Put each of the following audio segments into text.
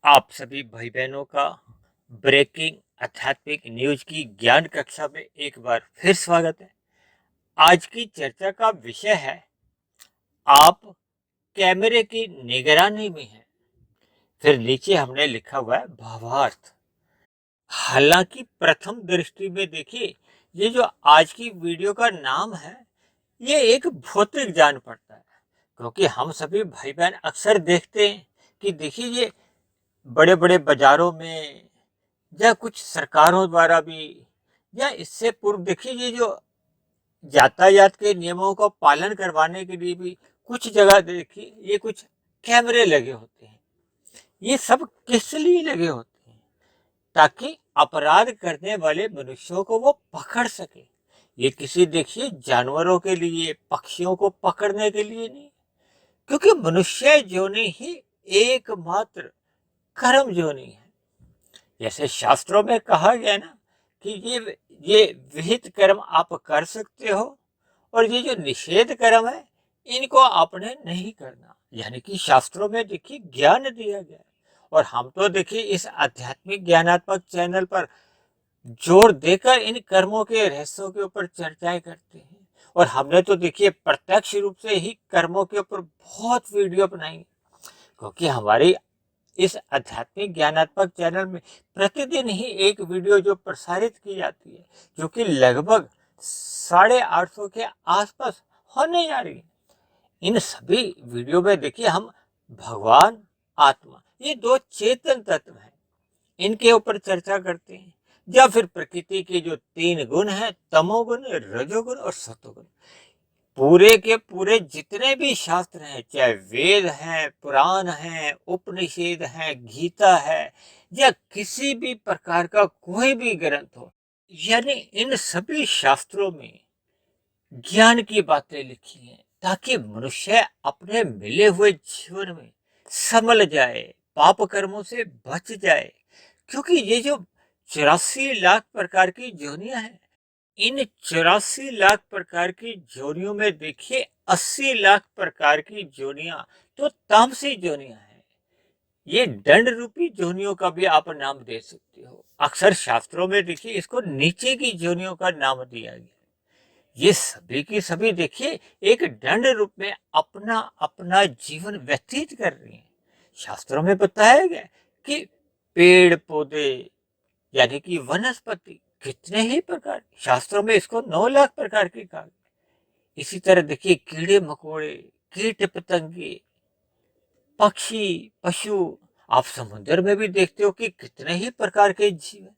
आप सभी भाई बहनों का ब्रेकिंग आध्यात्मिक न्यूज की ज्ञान कक्षा में एक बार फिर स्वागत है। आज की चर्चा का विषय है आप कैमरे की निगरानी में हैं। फिर नीचे हमने लिखा हुआ है भावार्थ। हालांकि प्रथम दृष्टि में देखिए, ये जो आज की वीडियो का नाम है ये एक भौतिक जान पड़ता है, क्योंकि हम सभी भाई बहन अक्सर देखते हैं कि देखिए ये बड़े बड़े बाजारों में या कुछ सरकारों द्वारा भी, या इससे पूर्व देखिए ये जो यातायात के नियमों को पालन करवाने के लिए भी कुछ जगह देखिए ये कुछ कैमरे लगे होते हैं। ये सब किस लिए लगे होते हैं? ताकि अपराध करने वाले मनुष्यों को वो पकड़ सके। ये किसी देखिए जानवरों के लिए, पक्षियों को पकड़ने के लिए नहीं, क्योंकि मनुष्य जोनि ही एकमात्र कर्म जोनि है। जैसे शास्त्रों में कहा गया ना कि ये विहित कर्म आप कर सकते हो, और ये जो निषेध कर्म है इनको आपने नहीं करना। यानी कि शास्त्रों में देखिए ज्ञान दिया गया है। और हम तो देखिए इस आध्यात्मिक ज्ञानात्मक चैनल पर जोर देकर इन कर्मों के रहस्यों के ऊपर चर्चाएं करते हैं। और हमने तो देखिए प्रत्यक्ष रूप से ही कर्मों के ऊपर बहुत वीडियो बनाई, क्योंकि हमारी इस आध्यात्मिक ज्ञानात्मक चैनल में प्रतिदिन ही एक वीडियो जो प्रसारित की जाती है, जो कि लगभग 850 के आसपास होने जा रही है। इन सभी वीडियो में देखिए हम भगवान, आत्मा, ये दो चेतन तत्व हैं, इनके ऊपर चर्चा करते हैं। या फिर प्रकृति के जो तीन गुण हैं, तमोगुण, रजोगुण और सतोगुण, पूरे के पूरे जितने भी शास्त्र हैं, चाहे वेद हैं, पुराण हैं, उपनिषद हैं, गीता है, या किसी भी प्रकार का कोई भी ग्रंथ हो, यानी इन सभी शास्त्रों में ज्ञान की बातें लिखी हैं, ताकि मनुष्य अपने मिले हुए जीवन में संभल जाए, पाप कर्मों से बच जाए। क्योंकि ये जो 84 लाख प्रकार की योनियां हैं, इन 84 लाख प्रकार की जोनियों में देखिए 80 लाख प्रकार की जोनियां तो तामसी जोनियां हैं। ये दंड रूपी जोनियों का भी आप नाम दे सकते हो। अक्सर शास्त्रों में देखिए इसको नीचे की जोनियों का नाम दिया गया। ये सभी की सभी देखिए एक दंड रूप में अपना अपना जीवन व्यतीत कर रही हैं। शास्त्रों में बताया गया कि पेड़ पौधे, यानी कि वनस्पति, कितने ही प्रकार, शास्त्रों में इसको 9 लाख प्रकार के कहा। इसी तरह देखिए कीड़े मकोड़े, कीट पतंगे, पक्षी, पशु, आप समुद्र में भी देखते हो कि कितने ही प्रकार के जीव हैं।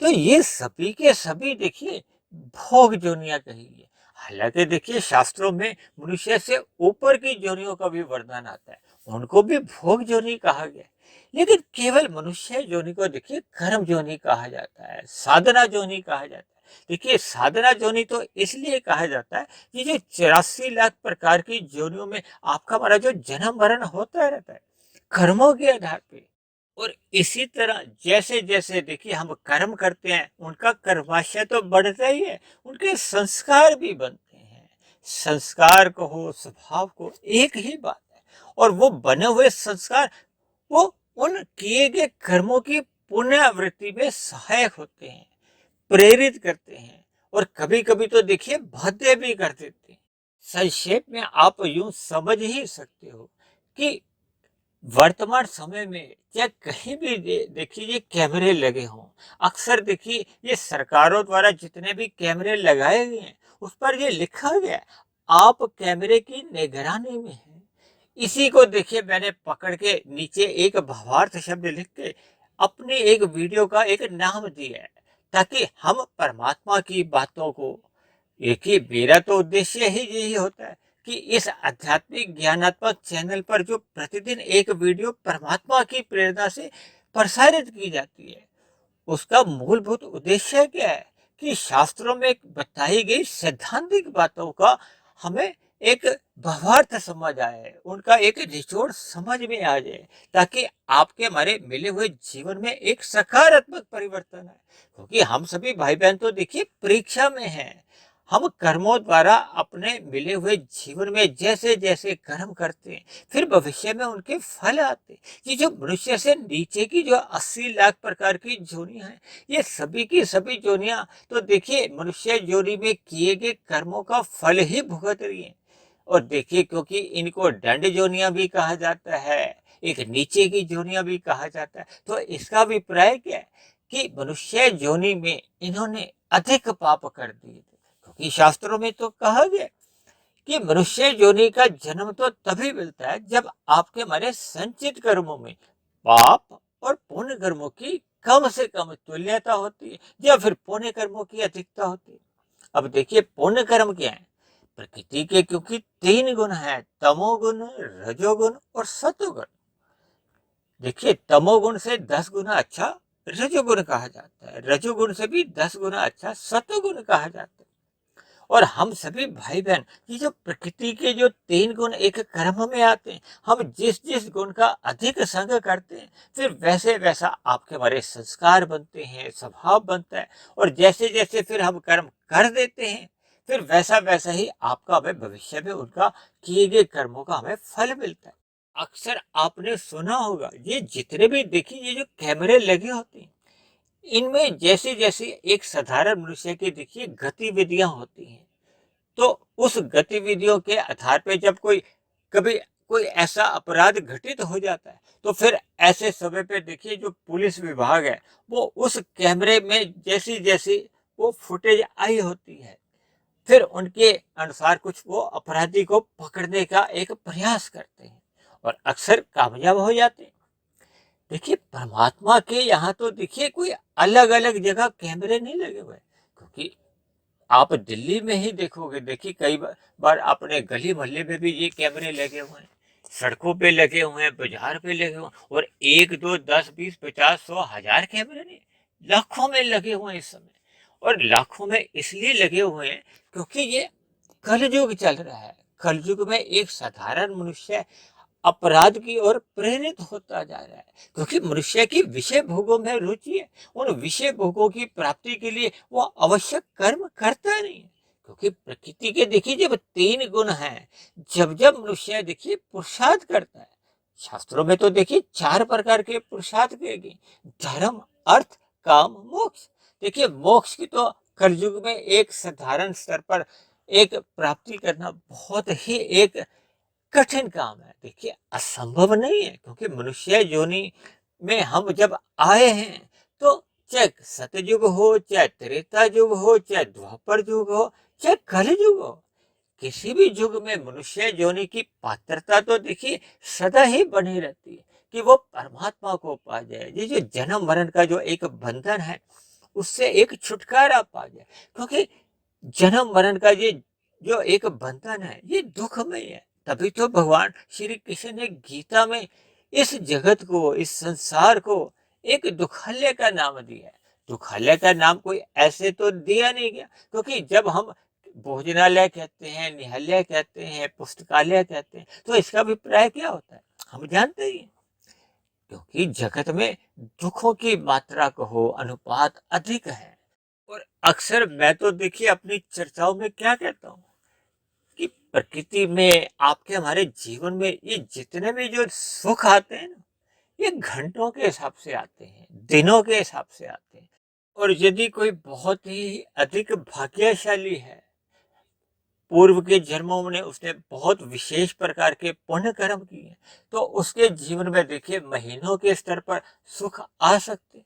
तो ये सभी के सभी देखिए भोग जोनियां कही है। हालांकि देखिए शास्त्रों में मनुष्य से ऊपर की जोनियों का भी वर्णन आता है, उनको भी भोग जोनि कहा गया है। लेकिन केवल मनुष्य जोनि को देखिए कर्म जोनि कहा जाता है, साधना जोनि कहा जाता है। देखिए साधना जोनि तो इसलिए कहा जाता है, ये जो 84 लाख प्रकार की जोनियों में आपका हमारा जो जन्म मरण होता रहता है कर्मों के आधार पे। और इसी तरह जैसे जैसे देखिए हम कर्म करते हैं, उनका कर्माशय तो बढ़ता ही है, उनके संस्कार भी बनते हैं। संस्कार को हो, स्वभाव को, एक ही बात है। और वो बने हुए संस्कार वो उन किए गए कर्मों की पुनरावृत्ति में सहायक होते हैं, प्रेरित करते हैं, और कभी कभी तो देखिए बाध्य भी कर देते हैं। संक्षेप में आप यूं समझ ही सकते हो कि वर्तमान समय में या कहीं भी देखिए ये कैमरे लगे हों। अक्सर देखिए ये सरकारों द्वारा जितने भी कैमरे लगाए गए हैं उस पर ये लिखा गया है, आप कैमरे की निगरानी में हैं। इसी को देखिए मैंने पकड़ के नीचे एक भावार्थ शब्द लिख के अपनी एक वीडियो का एक नाम दिया है, ताकि हम परमात्मा की बातों को, एक ही मेरा तो उद्देश्य ही यही होता है कि इस आध्यात्मिक ज्ञानात्मक चैनल पर जो प्रतिदिन एक वीडियो परमात्मा की प्रेरणा से प्रसारित की जाती है, उसका मूलभूत उद्देश्य क्या है कि शास्त्रों में बताई गई सैद्धांतिक बातों का हमें एक भावार्थ समझ आए, उनका एक निचोड़ समझ में आ जाए, ताकि आपके हमारे मिले हुए जीवन में एक सकारात्मक परिवर्तन आए। क्योंकि हम सभी भाई बहन तो देखिए परीक्षा में हैं, हम कर्मों द्वारा अपने मिले हुए जीवन में जैसे जैसे कर्म करते हैं, फिर भविष्य में उनके फल आते हैं। ये जो मनुष्य से नीचे की जो 80 लाख प्रकार की जोनियां हैं, ये सभी की सभी जोनियां तो देखिए मनुष्य जोनी में किए गए कर्मों का फल ही भुगत रही है। और देखिए क्योंकि इनको दंड जोनियां भी कहा जाता है, एक नीचे की जोनियां भी कहा जाता है, तो इसका अभिप्राय क्या है कि मनुष्य जोनी में इन्होंने अधिक पाप कर दिए थे। क्योंकि शास्त्रों में तो कहा गया कि मनुष्य योनि का जन्म तो तभी मिलता है जब आपके हमारे संचित कर्मों में पाप और पुण्य कर्मों की कम से कम तुल्यता होती है या फिर पुण्य कर्मों की अधिकता होती है। अब देखिए पुण्य कर्म क्या है, प्रकृति के क्योंकि 3 गुण है, तमोगुण, रजोगुण और सतोगुण। देखिए तमोगुण से 10 गुना अच्छा रजोगुण कहा जाता है, रजोगुण से भी 10 गुना अच्छा सतोगुण कहा जाता है। और हम सभी भाई बहन, ये जो प्रकृति के जो 3 गुण एक कर्म में आते हैं, हम जिस जिस गुण का अधिक संग करते हैं, फिर वैसे वैसा आपके हमारे संस्कार बनते हैं, स्वभाव बनता है। और जैसे जैसे फिर हम कर्म कर देते हैं, फिर वैसा वैसा ही आपका हमें भविष्य में उनका किए गए कर्मों का हमें फल मिलता है। अक्सर आपने सुना होगा, ये जितने भी देखिए ये जो कैमरे लगे होते हैं, इनमें जैसे जैसे एक साधारण मनुष्य की देखिए गतिविधियां होती हैं, तो उस गतिविधियों के आधार पे जब कभी कोई ऐसा अपराध घटित हो जाता है, तो फिर ऐसे समय पे देखिए जो पुलिस विभाग है, वो उस कैमरे में जैसी जैसी वो फुटेज आई होती है, फिर उनके अनुसार कुछ वो अपराधी को पकड़ने का एक प्रयास करते हैं और अक्सर कामयाब हो जाते हैं। देखिए परमात्मा के यहाँ तो देखिए कोई अलग अलग जगह कैमरे नहीं लगे हुए, क्योंकि आप दिल्ली में ही देखोगे, देखिए कई बार अपने गली मोहल्ले में भी ये कैमरे लगे हुए हैं, सड़कों पे लगे हुए हैं, बाजार पे लगे हुए हैं, और 1 2 10 20 50 100 1000 कैमरे नहीं, लाखों में लगे हुए हैं इस समय। और लाखों में इसलिए लगे हुए हैं क्योंकि ये कलयुग चल रहा है। कलयुग में एक साधारण मनुष्य अपराध की ओर प्रेरित होता जा रहा है, क्योंकि मनुष्य की विषय भोगों में रुचि है। उन विषय भोगों की प्राप्ति के लिए वो आवश्यक कर्म करता नहीं है, क्योंकि प्रकृति के देखिए जब 3 गुण हैं, जब जब मनुष्य देखिए पुरुषार्थ करता है, शास्त्रों में तो देखिए 4 प्रकार के पुरुषार्थ किए गए, धर्म, अर्थ, काम, मोक्ष। देखिए मोक्ष की तो कलयुग में एक साधारण स्तर पर एक प्राप्ति करना बहुत ही एक कठिन काम है। देखिए असंभव नहीं है, क्योंकि मनुष्य योनि में हम जब आए हैं, तो चाहे सतयुग हो, चाहे त्रेता युग हो, चाहे द्वापर युग हो, चाहे कल युग हो, किसी भी युग में मनुष्य योनि की पात्रता तो देखिए सदा ही बनी रहती है कि वो परमात्मा को पा जाए। ये जो जन्म मरण का जो एक बंधन है, उससे एक छुटकारा पा जाए, क्योंकि जन्म मरण का ये जो एक बंधन है, ये दुखमय है। तभी तो भगवान श्री कृष्ण ने गीता में इस जगत को, इस संसार को एक दुखालय का नाम दिया है। दुखालय का नाम कोई ऐसे तो दिया नहीं गया, क्योंकि जब हम भोजनालय कहते हैं, निहालय कहते हैं, पुस्तकालय कहते हैं, तो इसका अभिप्राय क्या होता है हम जानते ही हैं। क्योंकि जगत में दुखों की मात्रा कहो अनुपात अधिक है। और अक्सर मैं तो देखिए अपनी चर्चाओं में क्या कहता हूँ कि प्रकृति में आपके हमारे जीवन में ये जितने भी जो सुख आते हैं ना, ये घंटों के हिसाब से आते हैं, दिनों के हिसाब से आते हैं। और यदि कोई बहुत ही अधिक भाग्यशाली है, पूर्व के जन्मों में उसने बहुत विशेष प्रकार के पुण्य कर्म किए, तो उसके जीवन में देखिए महीनों के स्तर पर सुख आ सकते हैं।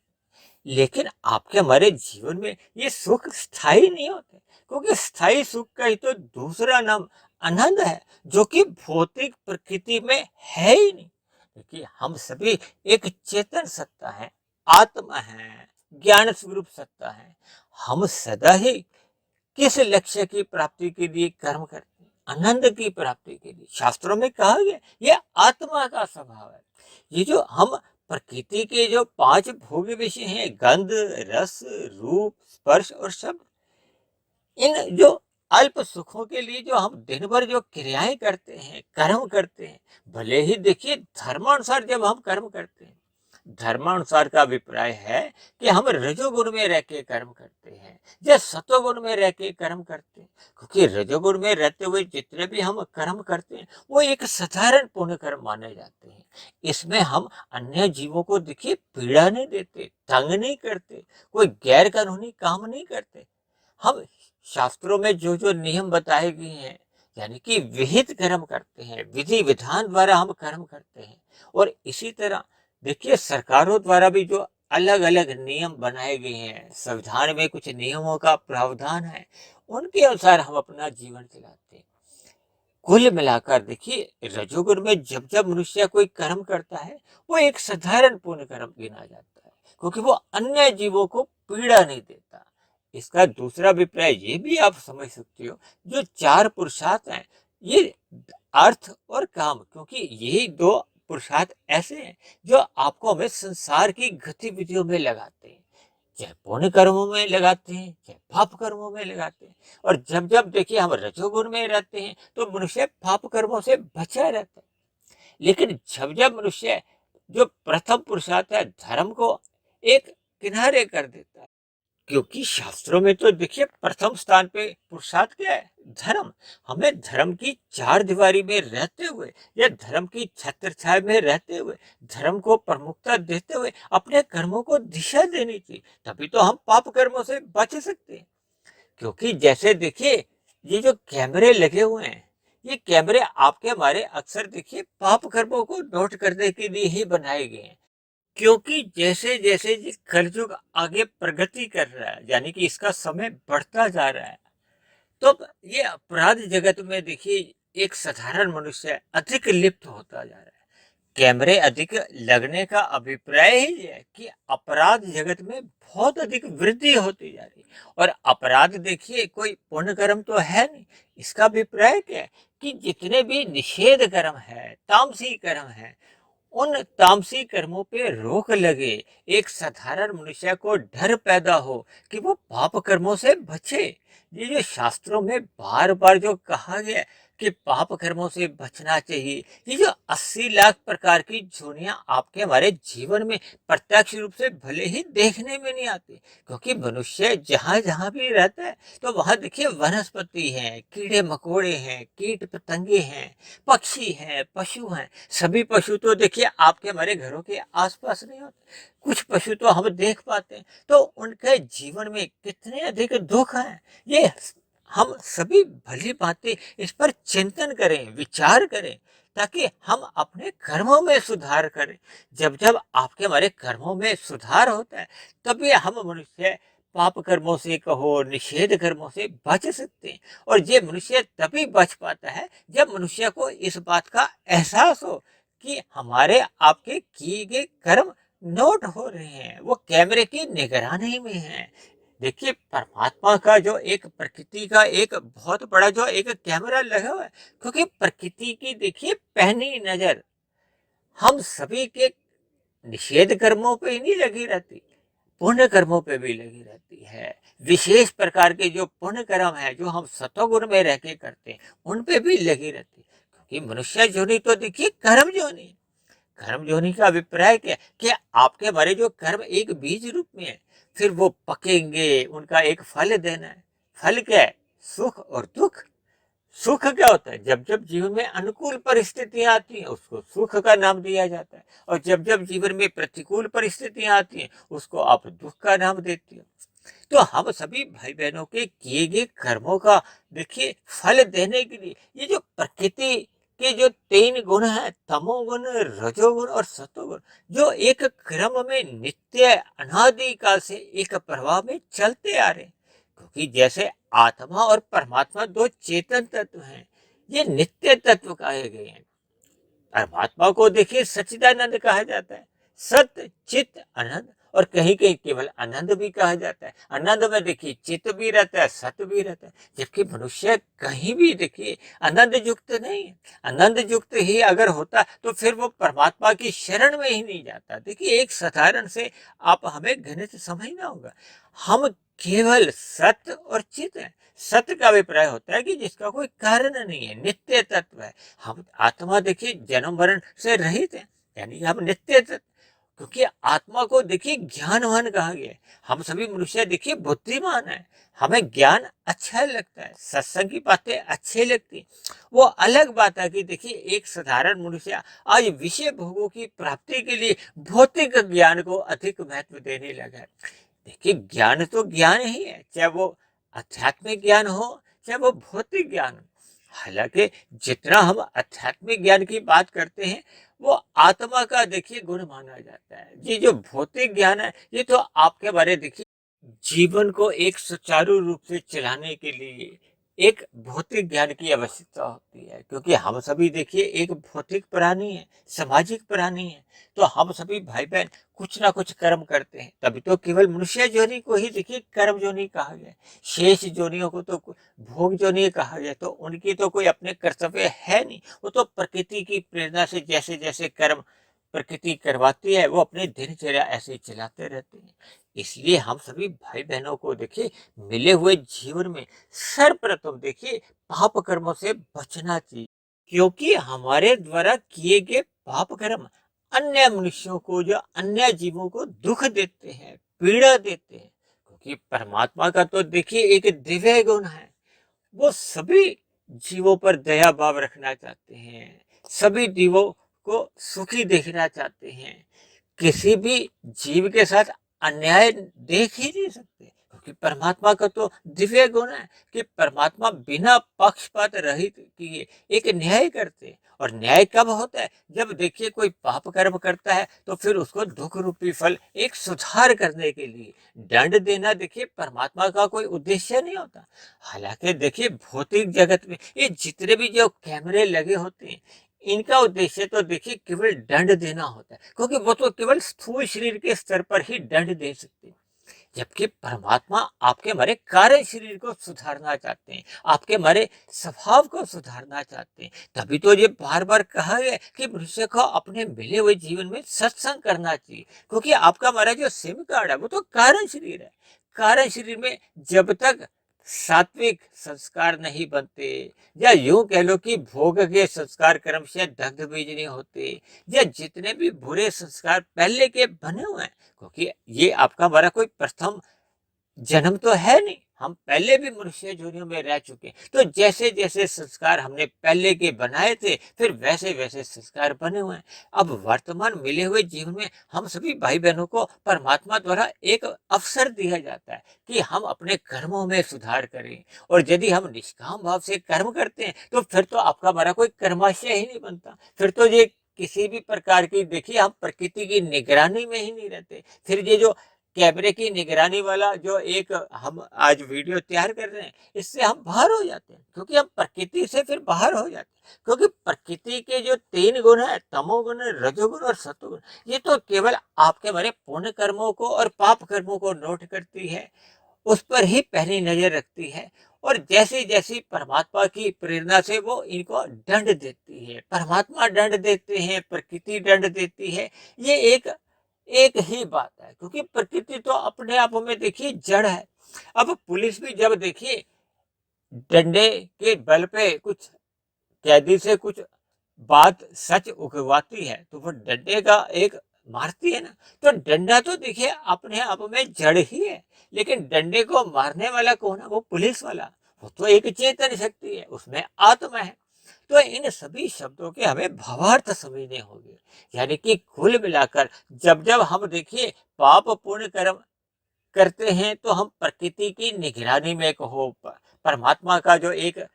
लेकिन आपके हमारे जीवन में ये सुख स्थायी नहीं होते, क्योंकि स्थायी सुख का ही तो दूसरा नाम आनंद है, जो कि भौतिक प्रकृति में है ही नहीं। क्योंकि हम सभी एक चेतन सत्ता है, आत्मा है, ज्ञान स्वरूप सत्ता है। हम सदा ही किस लक्ष्य की प्राप्ति के लिए कर्म करते हैं, आनंद की प्राप्ति के लिए। शास्त्रों में कहा गया यह आत्मा का स्वभाव है। ये जो हम प्रकृति के जो 5 भोग्य विषय हैं, गंध, रस, रूप, स्पर्श और शब्द, इन जो अल्प सुखों के लिए जो हम दिन भर जो क्रियाएं करते हैं, कर्म करते हैं, भले ही देखिए धर्मानुसार जब हम कर्म करते हैं, धर्मानुसार का अभिप्राय है कि हम रजोगुण में रह के कर्म करते हैं या सतोगुण में रह के कर्म करते हैं, क्योंकि रजोगुण में रहते हुए जितने भी हम कर्म करते हैं वो एक साधारण पुण्य कर्म माने जाते हैं। इसमें हम अन्य जीवों को देखिए पीड़ा नहीं देते, तंग नहीं करते, कोई गैर कानूनी काम नहीं करते। हम शास्त्रों में जो जो नियम बताए गए हैं यानी कि विहित कर्म करते हैं, विधि विधान द्वारा हम कर्म करते हैं। और इसी तरह देखिए सरकारों द्वारा भी जो अलग अलग नियम बनाए गए हैं, संविधान में कुछ नियमों का प्रावधान है, उनके अनुसार हम अपना जीवन चलाते हैं। कुल मिलाकर देखिए रजोगुण में जब जब मनुष्य कोई कर्म करता है वो एक साधारण पुण्य कर्म गिना जाता है, क्योंकि वो अन्य जीवों को पीड़ा नहीं देता। इसका दूसरा अभिप्राय ये भी आप समझ सकते हो, जो चार पुरुषार्थ हैं ये अर्थ और काम, क्योंकि यही दो पुरुषार्थ ऐसे हैं जो आपको हमें संसार की गतिविधियों में लगाते हैं, चाहे पुण्य कर्मों में लगाते हैं चाहे पाप कर्मों में लगाते हैं। और जब जब देखिए हम रजोगुण में रहते हैं तो मनुष्य पाप कर्मों से बचा रहता है। लेकिन जब जब मनुष्य जो प्रथम पुरुषार्थ है धर्म को एक किनारे कर देता है, क्योंकि शास्त्रों में तो देखिए प्रथम स्थान पे पुरुषार्थ क्या है, धर्म। हमें धर्म की चार दीवारी में रहते हुए या धर्म की छत्र छाया में रहते हुए धर्म को प्रमुखता देते हुए अपने कर्मों को दिशा देनी चाहिए, तभी तो हम पाप कर्मों से बच सकते हैं। क्योंकि जैसे देखिए ये जो कैमरे लगे हुए हैं, ये कैमरे आपके हमारे अक्सर देखिए पाप कर्मों को नोट करने के लिए ही बनाए गए हैं। क्योंकि जैसे जैसे ये कलयुग आगे प्रगति कर रहा है यानी कि इसका समय बढ़ता जा रहा है, तो ये अपराध जगत में देखिए एक साधारण मनुष्य अधिक लिप्त होता जा रहा है। कैमरे अधिक लगने का अभिप्राय ही है कि अपराध जगत में बहुत अधिक वृद्धि होती जा रही है। और अपराध देखिए कोई पुण्य कर्म तो है नहीं, इसका अभिप्राय क्या है कि जितने भी निषेध कर्म है, तामसी कर्म है, उन तामसी कर्मों पे रोक लगे, एक साधारण मनुष्य को डर पैदा हो कि वो पाप कर्मों से बचे। ये जो शास्त्रों में बार बार जो कहा गया कि पाप कर्मों से बचना चाहिए, ये जो 80 लाख प्रकार की जोनियां आपके हमारे जीवन में प्रत्यक्ष रूप से भले ही देखने में नहीं आती, क्योंकि मनुष्य जहां जहां भी रहता है तो वहां देखिए वनस्पति है, कीड़े मकोड़े हैं, कीट पतंगे हैं, पक्षी हैं, पशु हैं। सभी पशु तो देखिए आपके हमारे घरों के आसपास नहीं होते, कुछ पशु तो हम देख पाते हैं, तो उनके जीवन में कितने अधिक दुख हैं, ये हम सभी भली भांति इस पर चिंतन करें, विचार करें, ताकि हम अपने कर्मों में सुधार करें। जब जब आपके हमारे कर्मों में सुधार होता है तभी हम मनुष्य पाप कर्मों से कहो, निषेध कर्मों से बच सकते हैं। और ये मनुष्य तभी बच पाता है जब मनुष्य को इस बात का एहसास हो कि हमारे आपके किए गए कर्म नोट हो रहे हैं, वो कैमरे की निगरानी में हैं। देखिए परमात्मा का जो एक प्रकृति का एक बहुत बड़ा जो एक कैमरा लगा हुआ है, क्योंकि प्रकृति की देखिए पहली नजर हम सभी के निषेध कर्मों पे ही नहीं लगी रहती, पुण्य कर्मों पे भी लगी रहती है। विशेष प्रकार के जो पुण्य कर्म है जो हम सतोगुण में रह के करते हैं उन पे भी लगी रहती है, क्योंकि मनुष्य जोनि तो देखिए कर्म जोनि है। कर्म जोनि का अभिप्राय क्या है कि आपके हमारे जो कर्म एक बीज रूप में है, फिर वो पकेंगे, उनका एक फल देना है। फल क्या है, सुख और दुख। सुख क्या होता है, जब जब जीवन में अनुकूल परिस्थितियां आती हैं उसको सुख का नाम दिया जाता है, और जब जब जीवन में प्रतिकूल परिस्थितियां आती हैं उसको आप दुख का नाम देते हो। तो हम सभी भाई बहनों के किए गए कर्मों का देखिए फल देने के लिए ये जो प्रकृति के जो तीन गुण हैं, तमोगुण, रजोगुण और सतोगुण, जो एक क्रम में नित्य अनादि काल से एक प्रवाह में चलते आ रहे हैं। क्योंकि जैसे आत्मा और परमात्मा दो चेतन तत्व हैं, ये नित्य तत्व कहे गए हैं। परमात्मा को देखिए सच्चिदानंद कहा जाता है, सत्य चित्त आनंद, और कहीं कहीं केवल आनंद भी कहा जाता है। आनंद में देखिए चित्त भी रहता है, सत्य भी रहता है, जबकि मनुष्य कहीं भी देखिए आनंद युक्त नहीं है। आनंद युक्त ही अगर होता तो फिर वो परमात्मा की शरण में ही नहीं जाता। देखिए एक साधारण से आप हमें गणित समझना होगा, हम केवल सत्य और चित्त है। सत्य का अभिप्राय होता है कि जिसका कोई कारण नहीं है, नित्य तत्व है। हम आत्मा देखिए जन्म मरण से रहित है, यानी हम नित्य तत्व, क्योंकि आत्मा को देखिए ज्ञानवान कहा गया है। हम सभी मनुष्य देखिए बुद्धिमान है, हमें ज्ञान अच्छा लगता है, सत्संग की बातें अच्छी लगती हैं। वो अलग बात है कि देखिए एक साधारण मनुष्य आज विषय भोगों की प्राप्ति के लिए भौतिक ज्ञान को अधिक महत्व देने लगा है। देखिए ज्ञान तो ज्ञान ही है, चाहे वो आध्यात्मिक ज्ञान हो चाहे वो भौतिक ज्ञान हो। हालांकि जितना हम आध्यात्मिक ज्ञान की बात करते हैं वो आत्मा का देखिए गुण माना जाता है। ये जो भौतिक ज्ञान है ये तो आपके बारे देखिए जीवन को एक सुचारू रूप से चलाने के लिए एक भौतिक ज्ञान की आवश्यकता होती है, क्योंकि हम सभी देखिए एक भौतिक प्राणी है, सामाजिक प्राणी है। तो हम सभी भाई बहन कुछ ना कुछ कर्म करते हैं, तभी तो केवल मनुष्य जोनि को ही देखिए कर्म जोनि कहा गया। शेष जोनियों को तो भोग जोनि कहा गया, तो उनकी तो कोई अपने कर्तव्य है नहीं। वो तो प्रकृति की प्रेरणा से जैसे जैसे कर्म प्रकृति करवाती है वो अपनी दिनचर्या ऐसे ही चलाते रहते हैं। इसलिए हम सभी भाई बहनों को देखिए मिले हुए जीवन में सर्वप्रथम देखिए पाप कर्मों से बचना चाहिए, क्योंकि हमारे द्वारा किए गए पाप कर्म अन्य मनुष्यों को जो अन्य जीवों को दुख देते हैं, पीड़ा देते हैं। क्योंकि परमात्मा का तो देखिए एक दिव्य गुण है, वो सभी जीवों पर दया भाव रखना चाहते हैं, सभी जीवों को सुखी देखना चाहते हैं। किसी भी जीव के साथ अन्याय देख ही नहीं सकते, क्योंकि परमात्मा का तो दिव्य गुण है कि परमात्मा बिना पक्षपात रहित किए एक न्याय करते हैं। और न्याय कब होता है? जब देखिए कोई पाप कर्म करता है तो फिर उसको दुख रूपी फल एक सुधार करने के लिए दंड देना देखिए परमात्मा का कोई उद्देश्य नहीं होता। हालांकि देखिए भौतिक जगत में ये जितने भी जो कैमरे लगे होते हैं इनका उद्देश्य तो देखिए केवल दंड देना होता है, क्योंकि वो तो केवल स्थूल शरीर के स्तर पर ही दंड दे सकते हैं। जबकि परमात्मा आपके हमारे कार्य शरीर को सुधारना चाहते हैं, आपके हमारे स्वभाव को सुधारना चाहते हैं। तभी तो ये बार बार कहा है कि मनुष्य को अपने मिले हुए जीवन में सत्संग करना चाहिए, क्योंकि आपका हमारा जो सिम कार्ड है वो तो कारण शरीर है। कारण शरीर में जब तक सात्विक संस्कार नहीं बनते, या यूं कह लो कि भोग के संस्कार कर्म से दग्ध बीज नहीं होते, या जितने भी बुरे संस्कार पहले के बने हुए हैं, क्योंकि ये आपका हमारा कोई प्रथम जन्म तो है नहीं, हम पहले भी मनुष्य योनियों में रह चुके हैं। तो जैसे जैसे संस्कार हमने पहले के बनाए थे फिर वैसे वैसे संस्कार बने हुए हैं। अब वर्तमान मिले हुए जीवन में हम सभी भाई बहनों को परमात्मा द्वारा एक अवसर दिया जाता है कि हम अपने कर्मों में सुधार करें। और यदि हम निष्काम भाव से कर्म करते हैं तो फिर तो आपका हमारा कोई कर्माशय ही नहीं बनता, फिर तो ये किसी भी प्रकार की देखिए हम प्रकृति की निगरानी में ही नहीं रहते। फिर ये जो कैमरे की निगरानी वाला जो एक हम आज वीडियो तैयार कर रहे हैं इससे हम बाहर हो जाते हैं, क्योंकि हम प्रकृति से फिर बाहर हो जाते हैं। क्योंकि प्रकृति के जो तीन गुण है तमोगुण रजोगुण और सतोगुण, ये तो केवल आपके हमारे पुण्य कर्मों को और पाप कर्मों को नोट करती है, उस पर ही पहली नजर रखती है। और जैसी जैसी परमात्मा की प्रेरणा से वो इनको दंड देती है, परमात्मा दंड देते हैं, प्रकृति दंड देती है। ये एक एक ही बात है, क्योंकि प्रकृति तो अपने आप में देखिए जड़ है। अब पुलिस भी जब देखिए डंडे के बल पे कुछ कैदी से कुछ बात सच उगवाती है तो वो डंडे का एक मारती है ना, तो डंडा तो देखिए अपने आप में जड़ ही है, लेकिन डंडे को मारने वाला कौन है? वो पुलिस वाला। वो तो एक चेतन शक्ति है, उसमें आत्मा है। तो इन सभी शब्दों के हमें भावार्थ समझने होंगे। यानी कि कुल मिलाकर जब जब हम देखिए पाप पुण्य कर्म करते हैं तो हम प्रकृति की निगरानी में कहो, परमात्मा का जो एक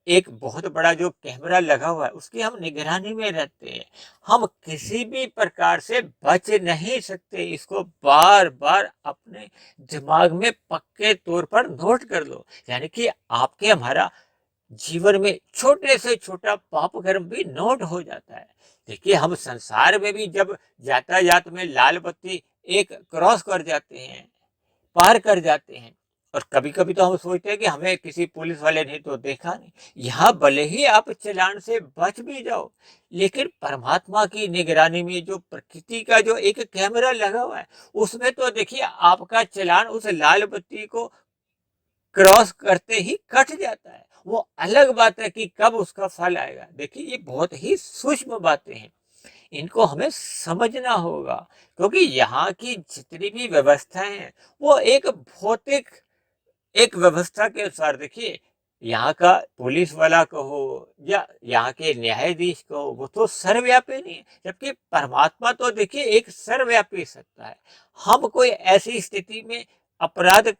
एक बहुत बड़ा जो कैमरा लगा हुआ है उसकी हम निगरानी में रहते हैं। हम किसी भी प्रकार से बच नहीं सकते, इसको बार बार अपने दिमाग में पक्के तौर पर नोट कर लो। यानी कि आपके हमारा जीवन में छोटे से छोटा पाप कर्म भी नोट हो जाता है। देखिए हम संसार में भी जब यातायात में लाल बत्ती एक क्रॉस कर जाते हैं, पार कर जाते हैं, और कभी कभी तो हम सोचते हैं कि हमें किसी पुलिस वाले ने तो देखा नहीं। यहाँ भले ही आप चालान से बच भी जाओ, लेकिन परमात्मा की निगरानी में जो प्रकृति का जो एक कैमरा लगा हुआ है उसमें तो देखिए आपका चालान उस लाल बत्ती को क्रॉस करते ही कट जाता है। वो अलग बात है कि कब उसका फल आएगा। देखिए ये बहुत ही सूक्ष्म बातें हैं। इनको हमें समझना होगा, क्योंकि यहाँ की जितनी भी व्यवस्थाएं हैं वो एक भौतिक एक व्यवस्था के अनुसार देखिए, यहाँ का पुलिस वाला कहो या यहाँ के न्यायाधीश कहो, वो तो सर्वव्यापी नहीं है, जबकि परमात्मा तो देखिए एक सर्वव्यापी सत्ता है। हम कोई ऐसी स्थिति में अपराध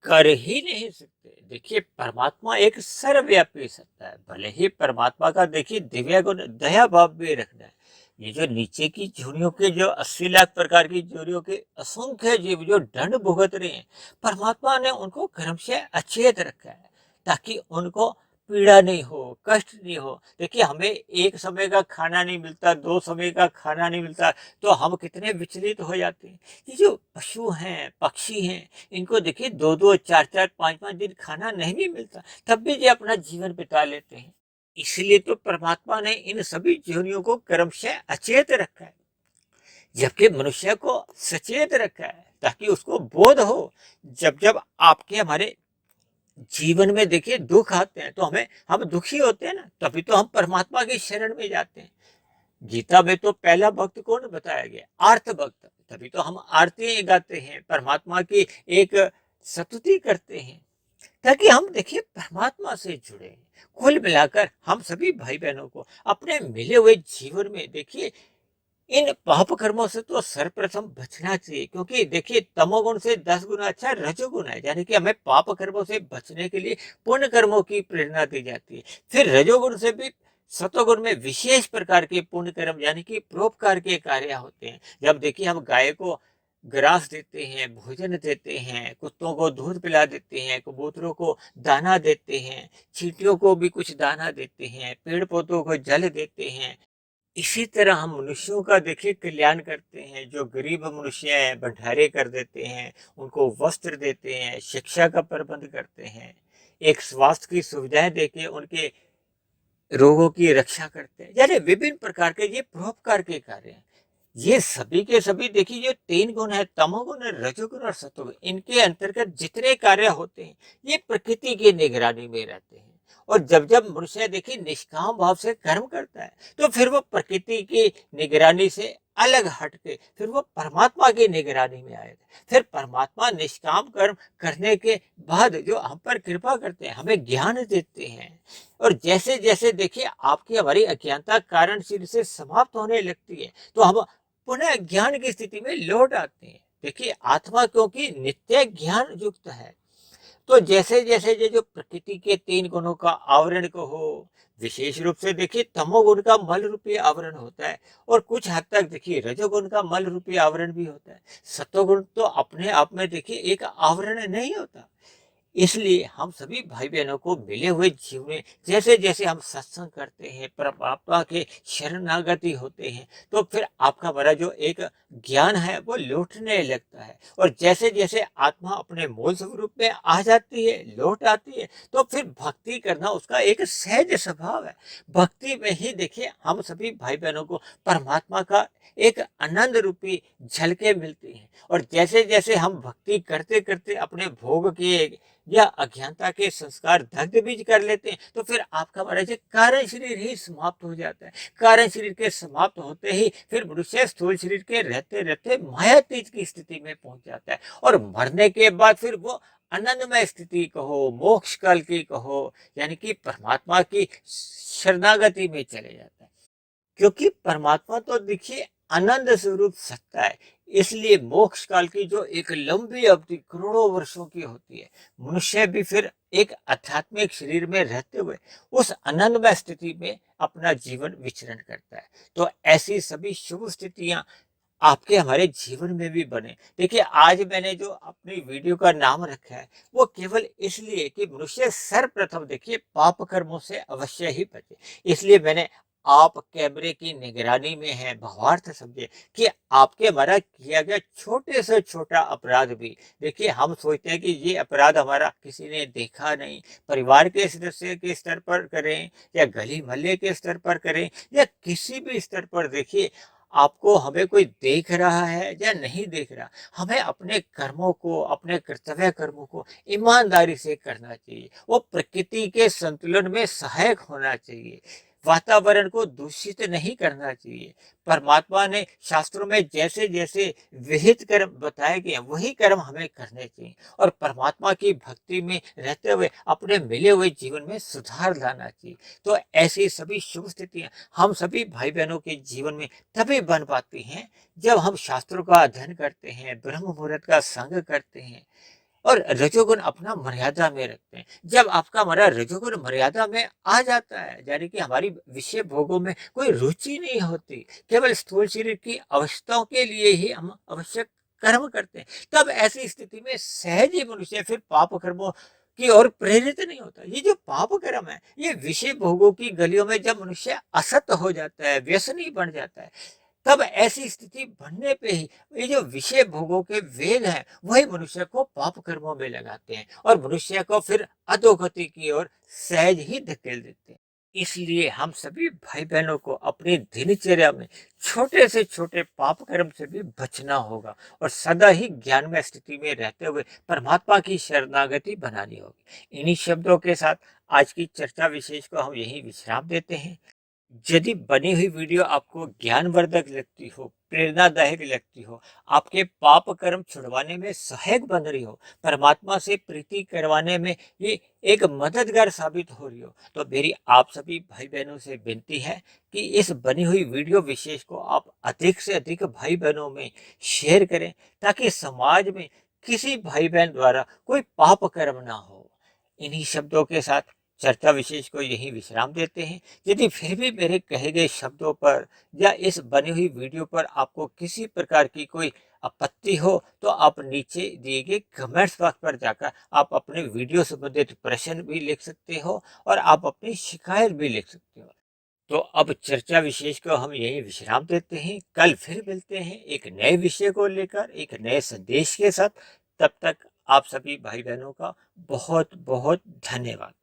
कर ही नहीं सकते। देखिए परमात्मा एक सर्वव्यापी सत्ता है, भले ही परमात्मा का देखिए दिव्य गुण दया भाव भी रखना है। ये जो नीचे की झुर्रियों के जो 80 लाख प्रकार की झुर्रियों के असंख्य जीव जो दंड भुगत रहे हैं, परमात्मा ने उनको क्रमशः अचेत रखा है ताकि उनको पीड़ा नहीं हो, कष्ट नहीं हो। देखिए हमें एक समय का खाना नहीं मिलता, 2 समय का खाना नहीं मिलता, तो हम कितने विचलित हो जाते हैं। ये जो पशु हैं, पक्षी हैं, इनको देखिए 2-2, 4-4, 5-5 दिन खाना नहीं भी मिलता, तब भी ये अपना जीवन बिता लेते हैं। इसलिए तो परमात्मा ने इन सभी जीवनियों को क्रमशः अचेत रखा है, जबकि मनुष्य को सचेत रखा है ताकि उसको बोध हो। जब जब आपके हमारे जीवन में देखिए दुख आते हैं तो हम दुखी होते हैं ना, तभी तो हम परमात्मा की शरण में जाते हैं। गीता में तो पहला भक्त कौन बताया गया? आर्त भक्त। तभी तो हम आरती गाते हैं, परमात्मा की एक स्तुति करते हैं, ताकि हम देखिए परमात्मा से जुड़े। कुल मिलाकर हम सभी भाई बहनों को अपने मिले हुए जीवन में देखिए इन पाप कर्मों से तो सर्वप्रथम बचना चाहिए, क्योंकि देखिए तमोगुण से 10 गुना अच्छा रजोगुण है, यानी कि हमें पाप कर्मों से बचने के लिए पुण्य कर्मों की प्रेरणा दी जाती है। फिर रजोगुण से भी सतोगुण में विशेष प्रकार के पुण्य कर्म यानी कि परोपकार के कार्य होते हैं। जब देखिए हम गाय को ग्रास देते हैं, भोजन देते हैं, कुत्तों को दूध पिला देते हैं, कबूतरों को दाना देते हैं, चींटियों को भी कुछ दाना देते हैं, पेड़ पौधों को जल देते हैं, इसी तरह हम मनुष्यों का देखिए कल्याण करते हैं। जो गरीब मनुष्य हैं भंडारे कर देते हैं, उनको वस्त्र देते हैं, शिक्षा का प्रबंध करते हैं, एक स्वास्थ्य की सुविधाएं देके उनके रोगों की रक्षा करते हैं। यानी विभिन्न प्रकार के ये परोपकार के कार्य हैं। ये सभी के सभी देखिए जो 3 गुण है, तमोगुण, रजोगुण और सतोगुण, इनके अंतर्गत जितने कार्य होते हैं ये प्रकृति की निगरानी में रहते हैं। और जब जब मनुष्य देखिए निष्काम भाव से कर्म करता है तो फिर वो प्रकृति की निगरानी से अलग हट के फिर वो परमात्मा की निगरानी में आएगा। फिर परमात्मा निष्काम कर्म करने के बाद जो हम पर कृपा करते हैं, हमें ज्ञान देते हैं। और जैसे जैसे देखिए आपकी हमारी अज्ञानता कारण सिर से समाप्त होने लगती है तो हम पुनः ज्ञान की स्थिति में लौट आते हैं। देखिए आत्मा क्योंकि नित्य ज्ञान युक्त है, तो जैसे जैसे ये जो प्रकृति के 3 गुणों का आवरण को हो, विशेष रूप से देखिए तमोगुण का मल रूपी आवरण होता है, और कुछ हद तक देखिए रजोगुण का मल रूपी आवरण भी होता है। सतोगुण तो अपने आप में देखिए एक आवरण नहीं होता। इसलिए हम सभी भाई बहनों को मिले हुए जीवन में जैसे जैसे हम सत्संग करते हैं, परमात्मा के शरणागति होते हैं, तो फिर आपका बड़ा जो एक ज्ञान है वो लौटने लगता है। और जैसे जैसे आत्मा अपने मूल स्वरूप में आ जाती है, लौट आती है, तो फिर भक्ति करना उसका एक सहज स्वभाव है। भक्ति में ही देखिए हम सभी भाई बहनों को परमात्मा का एक आनंद रूपी झलके मिलती हैं। और जैसे जैसे हम भक्ति करते करते अपने भोग के या अज्ञानता के संस्कार दग्ध बीज कर लेते हैं, तो फिर आपका महाराज कारण शरीर ही समाप्त हो जाता है। कारण शरीर के समाप्त होते ही फिर मनुष्य स्थूल शरीर के रहते रहते मायातीत की स्थिति में पहुंच जाता है, और मरने के बाद फिर वो आनंदमय स्थिति कहो, मोक्ष काल की कहो, यानी कि परमात्मा की शरणागति में चले जाता है। क्योंकि परमात्मा तो देखिए आनंद स्वरूप सत्ता है, इसलिए मोक्ष काल की जो एक लंबी अवधि करोड़ों वर्षों की होती है, मनुष्य भी फिर एक आध्यात्मिक शरीर में रहते हुए उस आनंदमय स्थिति में अपना जीवन विचरण करता है। तो ऐसी सभी शुभ स्थितियां आपके हमारे जीवन में भी बने। देखिए आज मैंने जो अपनी वीडियो का नाम रखा है वो केवल इसलिए कि मनुष्य सर्वप्रथम देखिए पाप कर्मों से अवश्य ही बचे। इसलिए मैंने आप कैमरे की निगरानी में है भावार्थ समझे कि आपके हमारा किया गया छोटे से छोटा अपराध भी, देखिए हम सोचते हैं कि ये अपराध हमारा किसी ने देखा नहीं, परिवार के सदस्य के स्तर पर करें या गली मोहल्ले के स्तर पर करें या किसी भी स्तर पर, देखिए आपको हमें कोई देख रहा है या नहीं देख रहा, हमें अपने कर्मों को, अपने कर्तव्य कर्मों को ईमानदारी से करना चाहिए। वो प्रकृति के संतुलन में सहायक होना चाहिए। वातावरण को दूषित नहीं करना चाहिए। परमात्मा ने शास्त्रों में जैसे जैसे विहित कर्म बताए गए हैं वही कर्म हमें करने चाहिए और परमात्मा की भक्ति में रहते हुए अपने मिले हुए जीवन में सुधार लाना चाहिए। तो ऐसी सभी शुभ स्थितियां हम सभी भाई बहनों के जीवन में तभी बन पाती हैं जब हम शास्त्रों का अध्ययन करते हैं, ब्रह्म मुहूर्त का संग करते हैं और रजोगुण अपना मर्यादा में रखते हैं। जब आपका हमारा रजोगुण मर्यादा में आ जाता है, यानी कि हमारी विषय भोगों में कोई रुचि नहीं होती, केवल स्थूल शरीर की अवस्थाओं के लिए ही हम आवश्यक कर्म करते हैं, तब ऐसी स्थिति में सहज ही मनुष्य फिर पाप कर्मों की ओर प्रेरित नहीं होता। ये जो पाप कर्म है, ये विषय भोगों की गलियों में जब मनुष्य असत हो जाता है, व्यसनी बन जाता है, तब ऐसी स्थिति बनने पे ही ये जो विषय भोगों के वेग हैं वही मनुष्य को पाप कर्मों में लगाते हैं और मनुष्य को फिर अधोगति की ओर सहज ही धकेल देते हैं। इसलिए हम सभी भाई बहनों को अपनी दिनचर्या में छोटे से छोटे पाप कर्म से भी बचना होगा और सदा ही ज्ञानमय स्थिति में रहते हुए परमात्मा की शरणागति बनानी होगी। इन्हीं शब्दों के साथ आज की चर्चा विशेष को हम यही विश्राम देते हैं। यदि बनी हुई वीडियो आपको ज्ञानवर्धक लगती हो, प्रेरणादायक लगती हो, आपके पाप कर्म छुड़वाने में सहायक बन रही हो, परमात्मा से प्रीति करवाने में ये एक मददगार साबित हो रही हो, तो मेरी आप सभी भाई बहनों से विनती है कि इस बनी हुई वीडियो विशेष को आप अधिक से अधिक भाई बहनों में शेयर करें ताकि समाज में किसी भाई बहन द्वारा कोई पाप कर्म ना हो। इन्हीं शब्दों के साथ चर्चा विशेष को यही विश्राम देते हैं। यदि फिर भी मेरे कहे गए शब्दों पर या इस बनी हुई वीडियो पर आपको किसी प्रकार की कोई आपत्ति हो तो आप नीचे दिए गए कमेंट्स बॉक्स पर जाकर आप अपने वीडियो संबंधित प्रश्न भी लिख सकते हो और आप अपनी शिकायत भी लिख सकते हो। तो अब चर्चा विशेष को हम यही विश्राम देते हैं। कल फिर मिलते हैं एक नए विषय को लेकर, एक नए संदेश के साथ। तब तक आप सभी भाई बहनों का बहुत बहुत धन्यवाद।